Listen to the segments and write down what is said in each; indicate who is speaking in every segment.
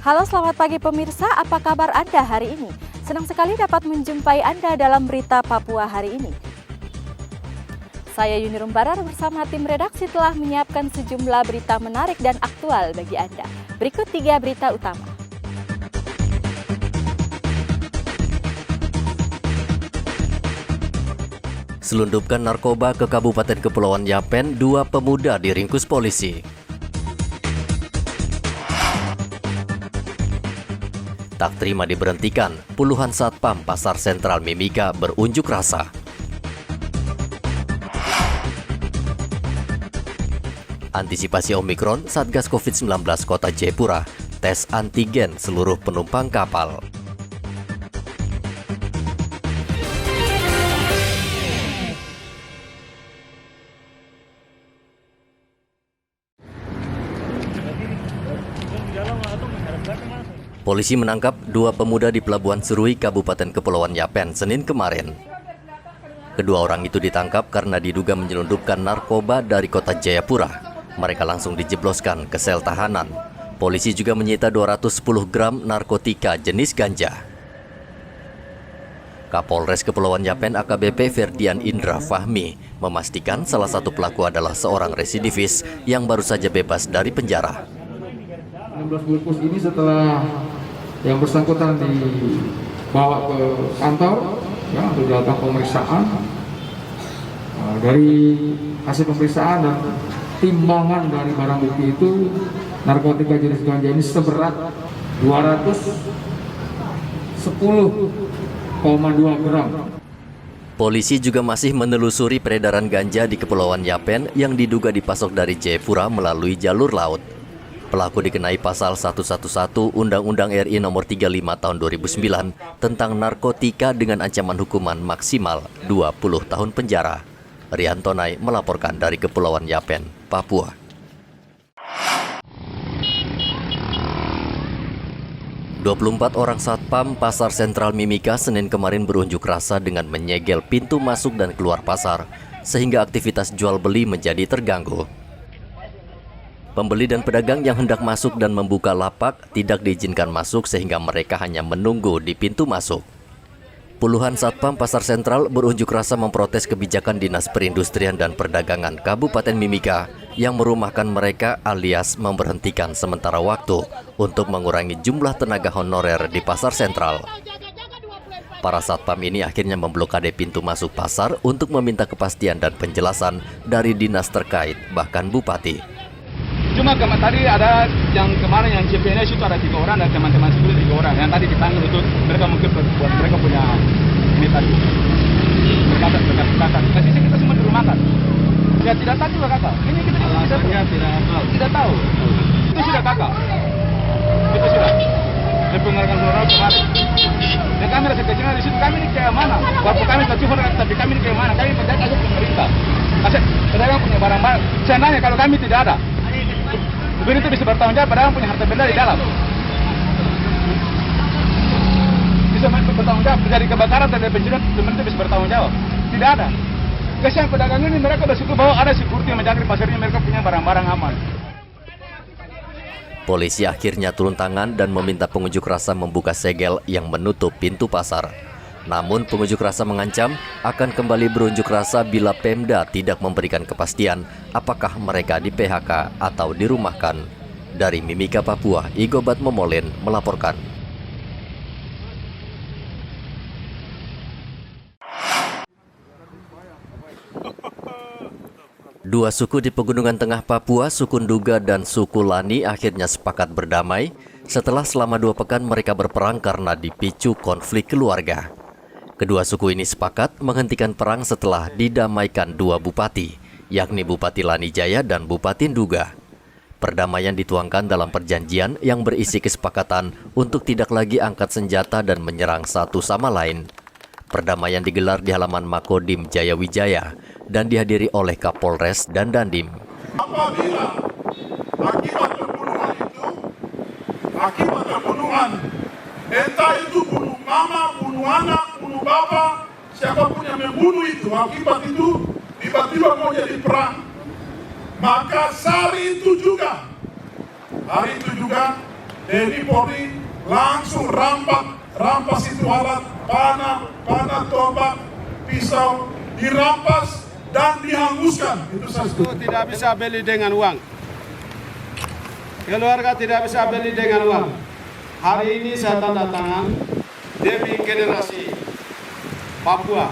Speaker 1: Halo selamat pagi pemirsa, apa kabar Anda hari ini? Senang sekali dapat menjumpai Anda dalam berita Papua hari ini. Saya Yuni Rumbarar bersama tim redaksi telah menyiapkan sejumlah berita menarik dan aktual bagi Anda. Berikut 3 berita utama.
Speaker 2: Selundupkan narkoba ke Kabupaten Kepulauan Yapen, 2 pemuda diringkus polisi. Tak terima diberhentikan, puluhan satpam Pasar Sentral Mimika berunjuk rasa. Antisipasi Omikron, Satgas COVID-19 Kota Jayapura tes antigen seluruh penumpang kapal. Polisi menangkap 2 pemuda di Pelabuhan Serui, Kabupaten Kepulauan Yapen, Senin kemarin. Kedua orang itu ditangkap karena diduga menyelundupkan narkoba dari kota Jayapura. Mereka langsung dijebloskan ke sel tahanan. Polisi juga menyita 210 gram narkotika jenis ganja. Kapolres Kepulauan Yapen AKBP Ferdian Indra Fahmi memastikan salah satu pelaku adalah seorang residivis yang baru saja bebas dari penjara.
Speaker 3: 16 bungkus ini setelah yang bersangkutan dibawa ke kantor ya, untuk dilakukan pemeriksaan. Dari hasil pemeriksaan dan timbangan dari barang bukti itu, narkotika jenis ganja ini seberat 210,2 gram.
Speaker 2: Polisi juga masih menelusuri peredaran ganja di Kepulauan Yapen yang diduga dipasok dari Jayapura melalui jalur laut. Pelaku dikenai pasal 111 Undang-Undang RI Nomor 35 Tahun 2009 tentang narkotika dengan ancaman hukuman maksimal 20 tahun penjara. Rian Tonai melaporkan dari Kepulauan Yapen, Papua. "24 orang satpam Pasar Sentral Mimika Senin kemarin berunjuk rasa dengan menyegel pintu masuk dan keluar pasar, sehingga aktivitas jual beli menjadi terganggu. Pembeli dan pedagang yang hendak masuk dan membuka lapak tidak diizinkan masuk sehingga mereka hanya menunggu di pintu masuk. Puluhan satpam Pasar Sentral berunjuk rasa memprotes kebijakan Dinas Perindustrian dan Perdagangan Kabupaten Mimika yang merumahkan mereka alias memberhentikan sementara waktu untuk mengurangi jumlah tenaga honorer di Pasar Sentral. Para satpam ini akhirnya memblokade pintu masuk pasar untuk meminta kepastian dan penjelasan dari dinas terkait, bahkan Bupati.
Speaker 4: Cuma tadi ada yang kemarin yang CPNS itu ada 3 orang dan teman-teman sipil 3 orang. Yang tadi dipanggil itu mereka mungkin buat mereka punya ini tadi. Berkata. Di sini kita semua dirumahkan. Ya tidak tahu juga kakak. Ini kita tidak tahu. Itu sudah kakak. Itu sudah. Dan pengarahan rural kemarin. Dan kami rasa kecilnya di situ kami ini kayak mana? Waktu kami kecil tapi kami ini kayak mana? Kami percaya aja pemerintah. Kasih pedagang punya barang-barang. Saya nanya kalau kami tidak ada. Begini itu bisa bertanggung jawab, padahal punya harta benda di dalam. Bisa bertanggung jawab, dari kebakaran dan dari pencurian, sebenarnya bisa bertanggung jawab. Tidak ada. Kasihan pedagang ini, mereka bersyukur bahwa ada security yang menjaga di pasarnya, mereka punya barang-barang aman.
Speaker 2: Polisi akhirnya turun tangan dan meminta pengunjuk rasa membuka segel yang menutup pintu pasar. Namun pengunjuk rasa mengancam akan kembali berunjuk rasa bila Pemda tidak memberikan kepastian apakah mereka di PHK atau dirumahkan. Dari Mimika, Papua, Igobat Momolen melaporkan. Dua suku di Pegunungan Tengah Papua, suku Nduga dan suku Lani akhirnya sepakat berdamai setelah selama 2 pekan mereka berperang karena dipicu konflik keluarga. Kedua suku ini sepakat menghentikan perang setelah didamaikan 2 bupati, yakni Bupati Lani Jaya dan Bupati Nduga. Perdamaian dituangkan dalam perjanjian yang berisi kesepakatan untuk tidak lagi angkat senjata dan menyerang satu sama lain. Perdamaian digelar di halaman Makodim Jayawijaya dan dihadiri oleh Kapolres dan Dandim.
Speaker 5: Apabila akibat pembunuhan itu, akibat pembunuhan, entah itu bunuh mama, bunuh anak, bunuh bapak, siapapun yang membunuh itu, akibat itu tiba-tiba mau jadi perang, maka hari itu juga TNI Polri langsung rampas itu alat panah, tombak, pisau, dirampas dan dihanguskan. Itu saja.
Speaker 6: Itu tidak bisa beli dengan uang. Keluarga tidak bisa beli dengan uang. Hari ini saya tanda tangan demi generasi Papua.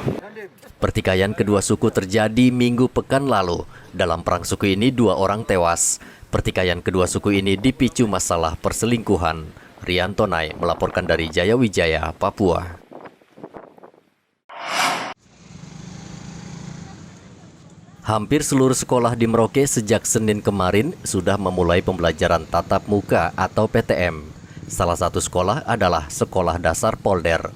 Speaker 2: Pertikaian kedua suku terjadi minggu pekan lalu. Dalam perang suku ini 2 orang tewas. Pertikaian kedua suku ini dipicu masalah perselingkuhan. Rian Tonai melaporkan dari Jayawijaya, Papua. Hampir seluruh sekolah di Merauke sejak Senin kemarin sudah memulai pembelajaran tatap muka atau PTM. Salah satu sekolah adalah Sekolah Dasar Polder.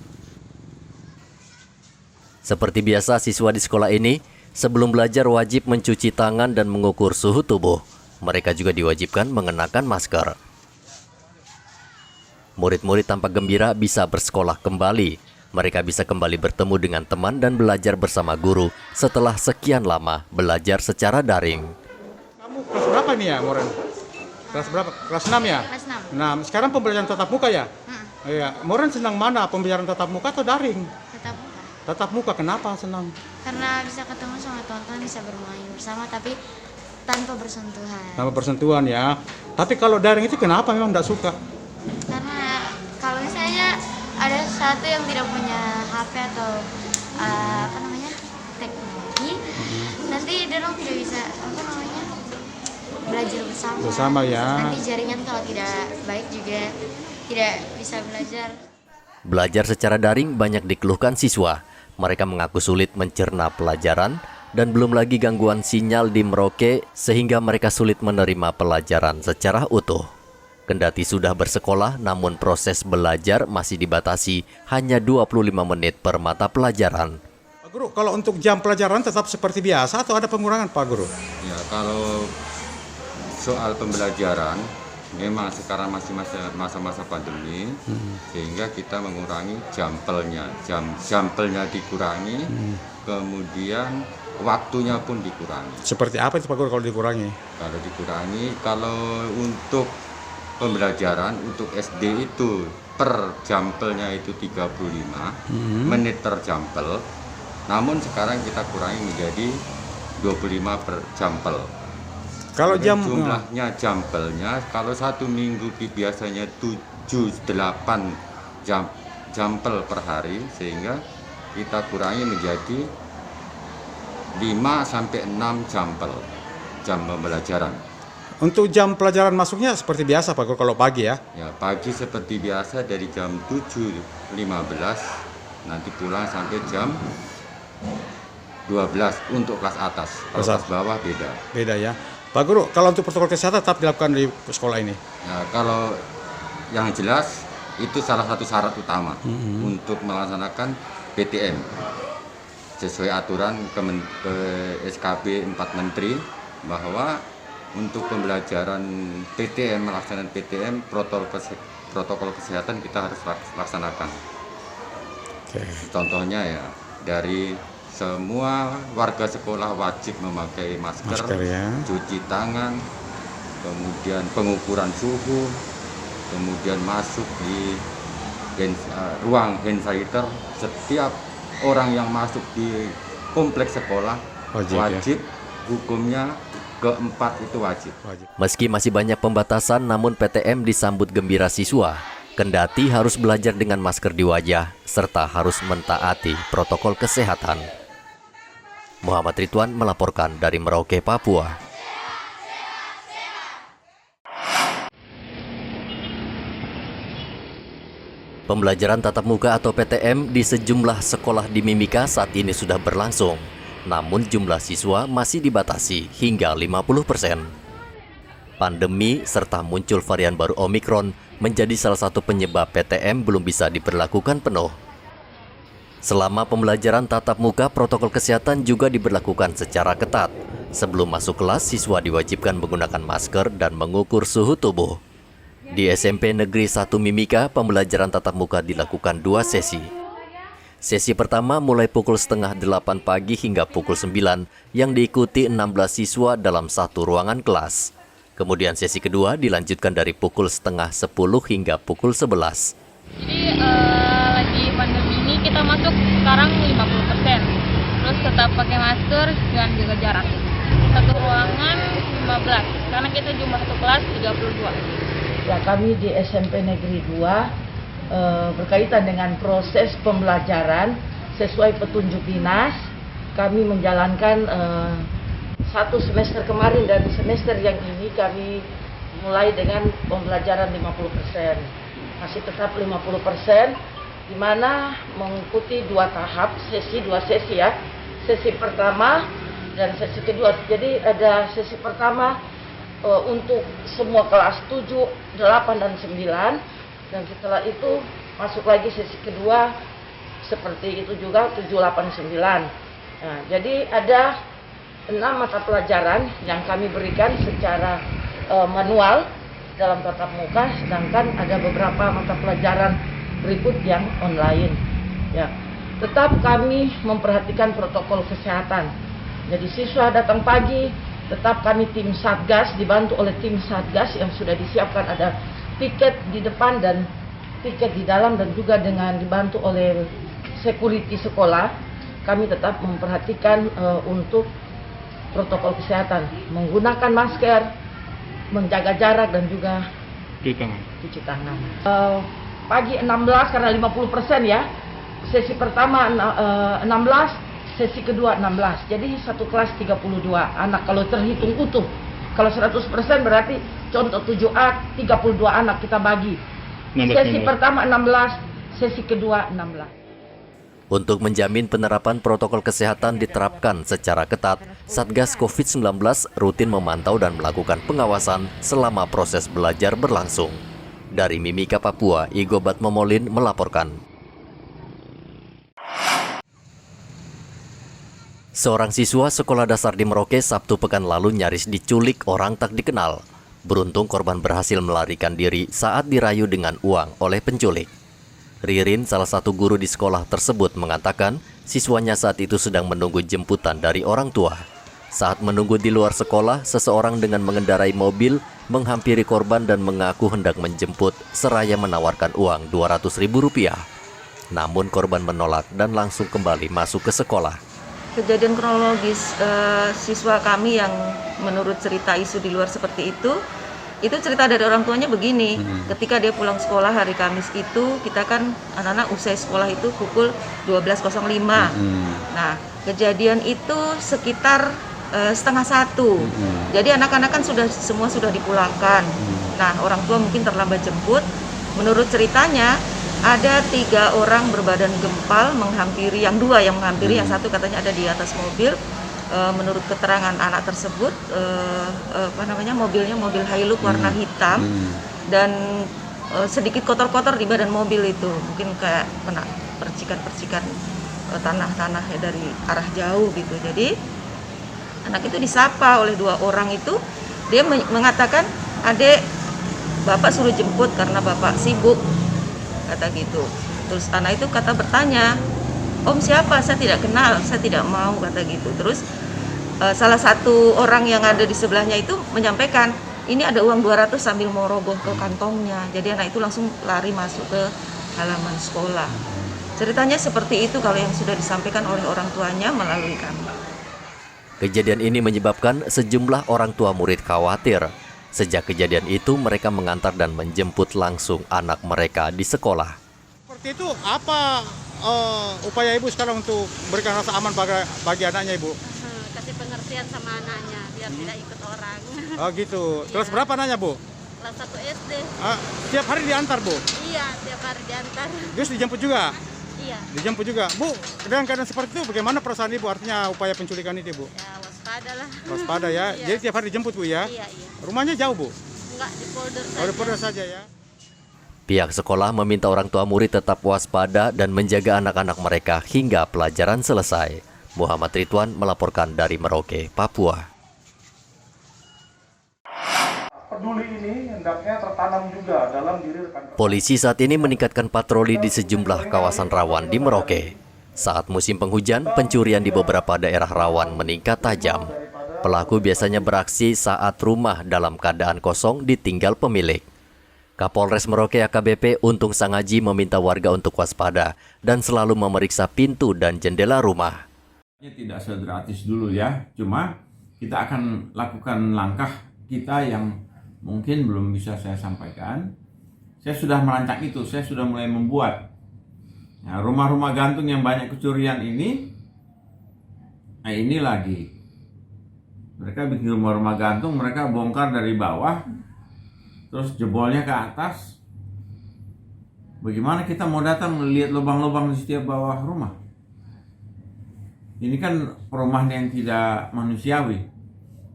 Speaker 2: Seperti biasa, siswa di sekolah ini sebelum belajar wajib mencuci tangan dan mengukur suhu tubuh. Mereka juga diwajibkan mengenakan masker. Murid-murid tampak gembira bisa bersekolah kembali. Mereka bisa kembali bertemu dengan teman dan belajar bersama guru setelah sekian lama belajar secara daring.
Speaker 7: Kamu kelas berapa nih ya, Moren? Kelas berapa? Kelas 6 ya?
Speaker 8: Kelas 6.
Speaker 7: Nah, sekarang pembelajaran tatap muka ya? Iya. Moren senang mana, pembelajaran tatap muka atau daring?
Speaker 8: Tetap muka.
Speaker 7: Tatap muka, kenapa senang?
Speaker 8: Karena bisa ketemu sama teman-teman, bisa bermain bersama tapi tanpa bersentuhan.
Speaker 7: Tanpa bersentuhan ya. Tapi kalau daring itu kenapa memang tidak suka?
Speaker 8: Karena kalau misalnya ada satu yang tidak punya HP atau teknologi, nanti dia tidak bisa belajar bersama.
Speaker 7: Bersama ya.
Speaker 8: Nanti jaringan kalau tidak baik juga tidak bisa belajar.
Speaker 2: Belajar secara daring banyak dikeluhkan siswa. Mereka mengaku sulit mencerna pelajaran dan belum lagi gangguan sinyal di Merauke sehingga mereka sulit menerima pelajaran secara utuh. Kendati sudah bersekolah, namun proses belajar masih dibatasi hanya 25 menit per mata pelajaran.
Speaker 7: Pak Guru, kalau untuk jam pelajaran tetap seperti biasa atau ada pengurangan, Pak Guru?
Speaker 9: Ya, kalau soal pembelajaran, memang sekarang masih masa-masa pandemi, sehingga kita mengurangi jampelnya dikurangi, kemudian waktunya pun dikurangi.
Speaker 7: Seperti apa itu Pak Guru kalau dikurangi?
Speaker 9: Kalau untuk pembelajaran untuk SD itu per jampelnya itu 35 menit per jampel, namun sekarang kita kurangi menjadi 25 per jampel.
Speaker 7: Kalau
Speaker 9: jumlahnya jampelnya, kalau 1 minggu biasanya 7-8 jampel per hari, sehingga kita kurangi menjadi 5-6 jampel jam pembelajaran.
Speaker 7: Untuk jam pelajaran masuknya seperti biasa Pak Guru kalau pagi ya?
Speaker 9: Ya, pagi seperti biasa dari jam 7.15 nanti pulang sampai jam 12 untuk kelas atas. Kalau kelas bawah beda.
Speaker 7: Beda ya. Pak Guru, kalau untuk protokol kesehatan tetap dilakukan di sekolah ini?
Speaker 9: Ya, kalau yang jelas itu salah satu syarat utama untuk melaksanakan PTM sesuai aturan ke SKB 4 Menteri, bahwa untuk pembelajaran PTM, melaksanakan PTM, protokol kesehatan kita harus laksanakan. Contohnya ya, dari semua warga sekolah wajib memakai masker ya. Cuci tangan, kemudian pengukuran suhu, kemudian masuk di ruang hand sanitizer. Setiap orang yang masuk di kompleks sekolah wajib ya. Hukumnya keempat itu wajib.
Speaker 2: Meski masih banyak pembatasan, namun PTM disambut gembira siswa. Kendati harus belajar dengan masker di wajah, serta harus mentaati protokol kesehatan. Muhammad Ridwan melaporkan dari Merauke, Papua. Pembelajaran tatap muka atau PTM di sejumlah sekolah di Mimika saat ini sudah berlangsung. Namun jumlah siswa masih dibatasi hingga 50%. Pandemi serta muncul varian baru Omikron menjadi salah satu penyebab PTM belum bisa diberlakukan penuh. Selama pembelajaran tatap muka, protokol kesehatan juga diberlakukan secara ketat. Sebelum masuk kelas, siswa diwajibkan menggunakan masker dan mengukur suhu tubuh. Di SMP Negeri 1 Mimika, pembelajaran tatap muka dilakukan 2 sesi. Sesi pertama mulai pukul 7:30 pagi hingga pukul 9 yang diikuti 16 siswa dalam satu ruangan kelas. Kemudian sesi kedua dilanjutkan dari pukul setengah 10 hingga pukul 11.
Speaker 10: Jadi lagi pandemi ini kita masuk sekarang 50%. Terus tetap pakai masker dan jaga jarak. Satu ruangan 15, karena kita jumlah satu kelas 32.
Speaker 11: Ya, kami di SMP Negeri 2 berkaitan dengan proses pembelajaran sesuai petunjuk dinas. Kami menjalankan satu semester kemarin dan semester yang ini kami mulai dengan pembelajaran 50%. Masih tetap 50%, di mana mengikuti dua tahap, dua sesi ya. Sesi pertama dan sesi kedua. Jadi ada sesi pertama untuk semua kelas 7, 8, dan 9. Dan setelah itu masuk lagi sesi kedua seperti itu juga 7, 8, 9. Nah, jadi ada 6 mata pelajaran yang kami berikan secara manual dalam tatap muka, sedangkan ada beberapa mata pelajaran berikut yang online. Ya, tetap kami memperhatikan protokol kesehatan. Jadi siswa datang pagi, tetap kami tim Satgas dibantu oleh tim Satgas yang sudah disiapkan, ada piket di depan dan piket di dalam, dan juga dengan dibantu oleh security sekolah. Kami tetap memperhatikan untuk protokol kesehatan, menggunakan masker, menjaga jarak, dan juga cuci tangan. Pagi 16 karena 50% ya. Sesi pertama 16, sesi kedua 16. Jadi satu kelas 32 anak kalau terhitung utuh. Kalau 100% berarti contoh 7A 32 anak kita bagi. Sesi pertama 16, sesi kedua 16.
Speaker 2: Untuk menjamin penerapan protokol kesehatan diterapkan secara ketat, Satgas COVID-19 rutin memantau dan melakukan pengawasan selama proses belajar berlangsung. Dari Mimika, Papua, Igobat Momolin melaporkan. Seorang siswa sekolah dasar di Merauke Sabtu pekan lalu nyaris diculik orang tak dikenal. Beruntung korban berhasil melarikan diri saat dirayu dengan uang oleh penculik. Ririn, salah satu guru di sekolah tersebut, mengatakan siswanya saat itu sedang menunggu jemputan dari orang tua. Saat menunggu di luar sekolah, seseorang dengan mengendarai mobil menghampiri korban dan mengaku hendak menjemput seraya menawarkan uang Rp200.000. Namun korban menolak dan langsung kembali masuk ke sekolah.
Speaker 12: Kejadian kronologis siswa kami yang menurut cerita isu di luar seperti itu cerita dari orang tuanya begini. Ketika dia pulang sekolah hari Kamis itu, kita kan anak-anak usai sekolah itu pukul 12.05. Nah, kejadian itu sekitar 12:30. Jadi anak-anak kan semua sudah dipulangkan. Nah, orang tua mungkin terlambat jemput. Menurut ceritanya ada 3 orang berbadan gempal menghampiri, yang 2 yang menghampiri, yang 1 katanya ada di atas mobil. Menurut keterangan anak tersebut, mobilnya mobil Hilux warna hitam dan sedikit kotor-kotor di badan mobil itu, mungkin kayak kena percikan-percikan tanah-tanah dari arah jauh gitu. Jadi anak itu disapa oleh 2 orang itu, dia mengatakan, "Adek, bapak suruh jemput karena bapak sibuk," kata gitu. Terus anak itu bertanya, "Om siapa? Saya tidak kenal, saya tidak mau," kata gitu. Terus salah satu orang yang ada di sebelahnya itu menyampaikan, "Ini ada uang 200," sambil mau rogoh ke kantongnya. Jadi anak itu langsung lari masuk ke halaman sekolah. Ceritanya seperti itu kalau yang sudah disampaikan oleh orang tuanya melalui kami.
Speaker 2: Kejadian ini menyebabkan sejumlah orang tua murid khawatir. Sejak kejadian itu mereka mengantar dan menjemput langsung anak mereka di sekolah.
Speaker 7: Seperti itu, apa upaya ibu sekarang untuk memberikan rasa aman bagi anaknya, ibu?
Speaker 13: Kasih pengertian sama anaknya biar tidak ikut orang.
Speaker 7: Oh gitu. Kelas berapa anaknya, Bu?
Speaker 13: Kelas 1 SD.
Speaker 7: Tiap hari diantar, Bu?
Speaker 13: Iya, tiap hari diantar.
Speaker 7: Terus dijemput juga?
Speaker 13: Iya.
Speaker 7: Dijemput juga. Bu, dengan keadaan seperti itu bagaimana perasaan ibu, artinya upaya penculikan itu, Bu?
Speaker 13: Ya, waspada lah.
Speaker 7: Waspada ya.
Speaker 13: Iya.
Speaker 7: Jadi tiap hari dijemput, Bu ya?
Speaker 13: Iya, iya.
Speaker 7: Rumahnya jauh, Bu?
Speaker 13: Enggak, di polder saja.
Speaker 7: Oh, di polder saja ya.
Speaker 2: Pihak sekolah meminta orang tua murid tetap waspada dan menjaga anak-anak mereka hingga pelajaran selesai. Muhammad Ridwan melaporkan dari Merauke, Papua.
Speaker 14: Peduli ini hendaknya tertanam juga dalam diri rekan-rekan.
Speaker 2: Polisi saat ini meningkatkan patroli di sejumlah kawasan rawan di Merauke. Saat musim penghujan, pencurian di beberapa daerah rawan meningkat tajam. Pelaku biasanya beraksi saat rumah dalam keadaan kosong ditinggal pemilik. Kapolres Merauke AKBP Untung Sangaji meminta warga untuk waspada dan selalu memeriksa pintu dan jendela rumah.
Speaker 15: Tidak segratis dulu ya, cuma kita akan lakukan langkah kita yang mungkin belum bisa saya sampaikan. Saya sudah merancang itu, saya sudah mulai membuat. Nah, rumah-rumah gantung yang banyak kecurian ini, nah ini lagi. Mereka bikin rumah-rumah gantung, mereka bongkar dari bawah, terus jebolnya ke atas. Bagaimana kita mau datang melihat lubang-lubang di setiap bawah rumah? Ini kan perumahan yang tidak manusiawi.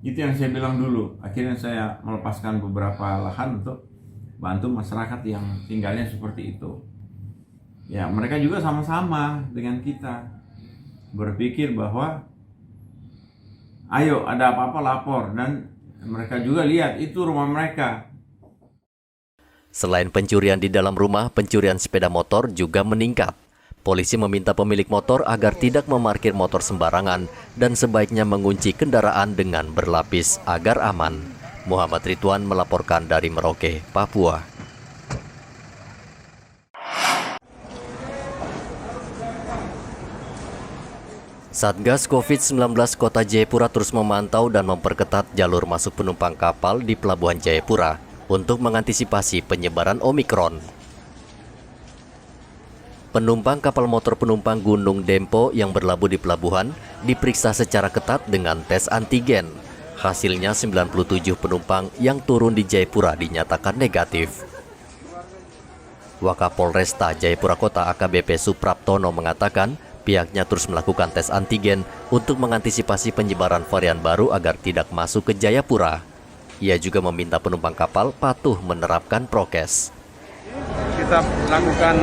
Speaker 15: Itu yang saya bilang dulu. Akhirnya saya melepaskan beberapa lahan untuk bantu masyarakat yang tinggalnya seperti itu. Ya, mereka juga sama-sama dengan kita berpikir bahwa ayo ada apa-apa lapor, dan mereka juga lihat itu rumah mereka.
Speaker 2: Selain pencurian di dalam rumah, pencurian sepeda motor juga meningkat. Polisi meminta pemilik motor agar tidak memarkir motor sembarangan dan sebaiknya mengunci kendaraan dengan berlapis agar aman. Muhammad Ridwan melaporkan dari Merauke, Papua. Satgas COVID-19 Kota Jayapura terus memantau dan memperketat jalur masuk penumpang kapal di Pelabuhan Jayapura untuk mengantisipasi penyebaran Omikron. Penumpang kapal motor penumpang Gunung Dempo yang berlabuh di pelabuhan diperiksa secara ketat dengan tes antigen. Hasilnya 97 penumpang yang turun di Jayapura dinyatakan negatif. Wakapolresta Jayapura Kota AKBP Supraptono mengatakan pihaknya terus melakukan tes antigen untuk mengantisipasi penyebaran varian baru agar tidak masuk ke Jayapura. Ia juga meminta penumpang kapal patuh menerapkan prokes.
Speaker 6: Kita lakukan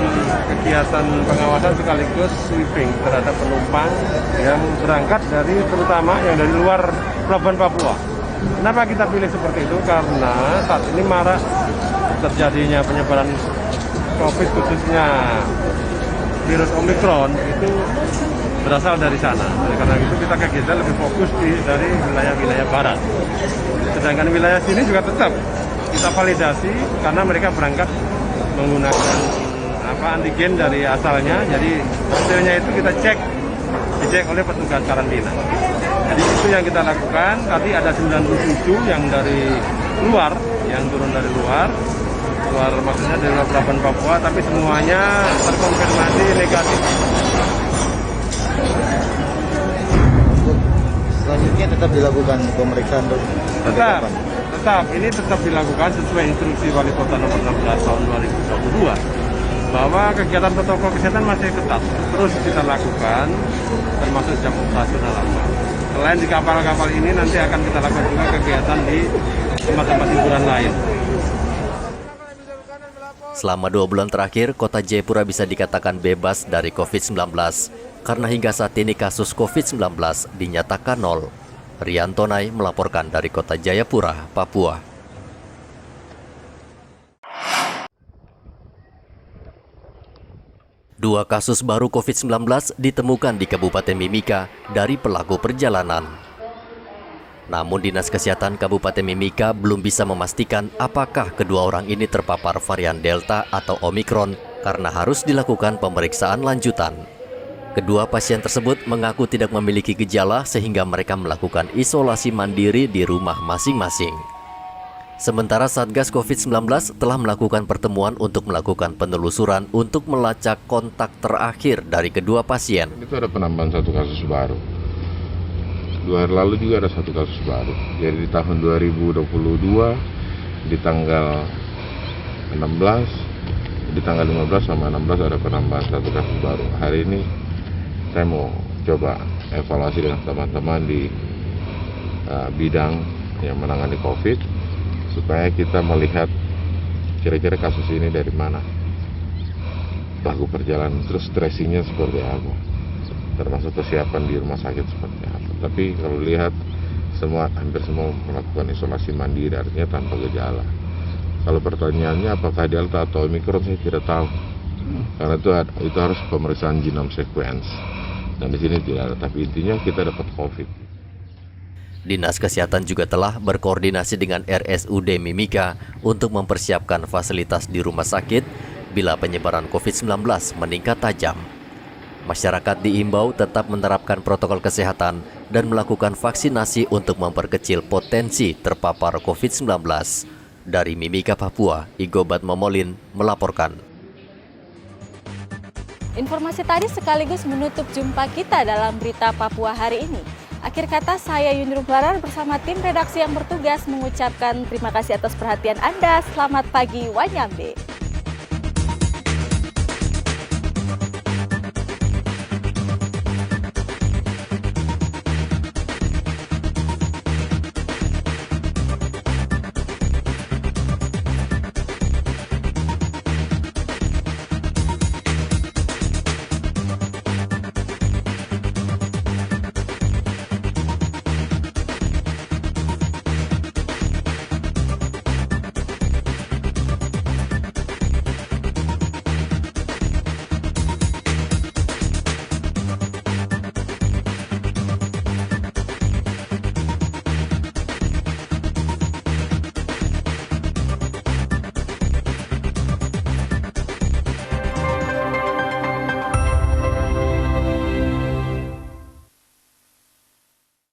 Speaker 6: kegiatan pengawasan sekaligus sweeping terhadap penumpang yang berangkat dari, terutama yang dari luar Pelabuhan Papua. Kenapa kita pilih seperti itu? Karena saat ini marak terjadinya penyebaran COVID, khususnya virus Omikron, itu berasal dari sana. Oleh karena itu kita kegiatan lebih fokus dari wilayah-wilayah barat. Sedangkan wilayah sini juga tetap kita validasi karena mereka berangkat menggunakan antigen dari asalnya. Jadi hasilnya itu kita dicek oleh petugas karantina. Jadi itu yang kita lakukan. Tadi ada 97 yang dari luar, yang turun dari luar maksudnya dari Pelabuhan Papua, tapi semuanya terkonfirmasi negatif.
Speaker 7: Selanjutnya tetap dilakukan pemeriksaan dok?
Speaker 6: Tetap, ini tetap dilakukan sesuai instruksi Wali Kota nomor 16 tahun 2022 bahwa kegiatan protokol kesehatan masih ketat terus kita lakukan, termasuk jam operasional apa. Selain di kapal-kapal ini, nanti akan kita lakukan juga kegiatan di tempat-tempat hiburan lain.
Speaker 2: Selama 2 bulan terakhir, Kota Jayapura bisa dikatakan bebas dari COVID-19 karena hingga saat ini kasus COVID-19 dinyatakan 0. Rian Tonai melaporkan dari Kota Jayapura, Papua. Dua kasus baru COVID-19 ditemukan di Kabupaten Mimika dari pelaku perjalanan. Namun Dinas Kesehatan Kabupaten Mimika belum bisa memastikan apakah kedua orang ini terpapar varian Delta atau Omikron karena harus dilakukan pemeriksaan lanjutan. Kedua pasien tersebut mengaku tidak memiliki gejala sehingga mereka melakukan isolasi mandiri di rumah masing-masing. Sementara Satgas COVID-19 telah melakukan pertemuan untuk melakukan penelusuran untuk melacak kontak terakhir dari kedua pasien.
Speaker 16: Itu ada penambahan satu kasus baru. 2 hari lalu juga ada satu kasus baru. Jadi di tahun 2022 di tanggal 16, di tanggal 15 sama 16 ada penambahan satu kasus baru. Hari ini saya mau coba evaluasi dengan teman-teman di bidang yang menangani COVID supaya kita melihat kira-kira kasus ini dari mana, pelaku perjalanan, terus tracingnya seperti apa, termasuk kesiapan di rumah sakit seperti apa. Tapi kalau lihat hampir semua melakukan isolasi mandiri, artinya tanpa gejala. Kalau pertanyaannya apakah Delta atau Omikron, saya tidak tahu, karena itu harus pemeriksaan genome sequence. Dan di sini tidak ada, tapi intinya kita dapat COVID.
Speaker 2: Dinas Kesehatan juga telah berkoordinasi dengan RSUD Mimika untuk mempersiapkan fasilitas di rumah sakit bila penyebaran COVID-19 meningkat tajam. Masyarakat diimbau tetap menerapkan protokol kesehatan dan melakukan vaksinasi untuk memperkecil potensi terpapar COVID-19. Dari Mimika, Papua, Igobat Momolin melaporkan.
Speaker 1: Informasi tadi sekaligus menutup jumpa kita dalam Berita Papua hari ini. Akhir kata, saya Yunir Barar bersama tim redaksi yang bertugas mengucapkan terima kasih atas perhatian Anda. Selamat pagi, Wanyambe.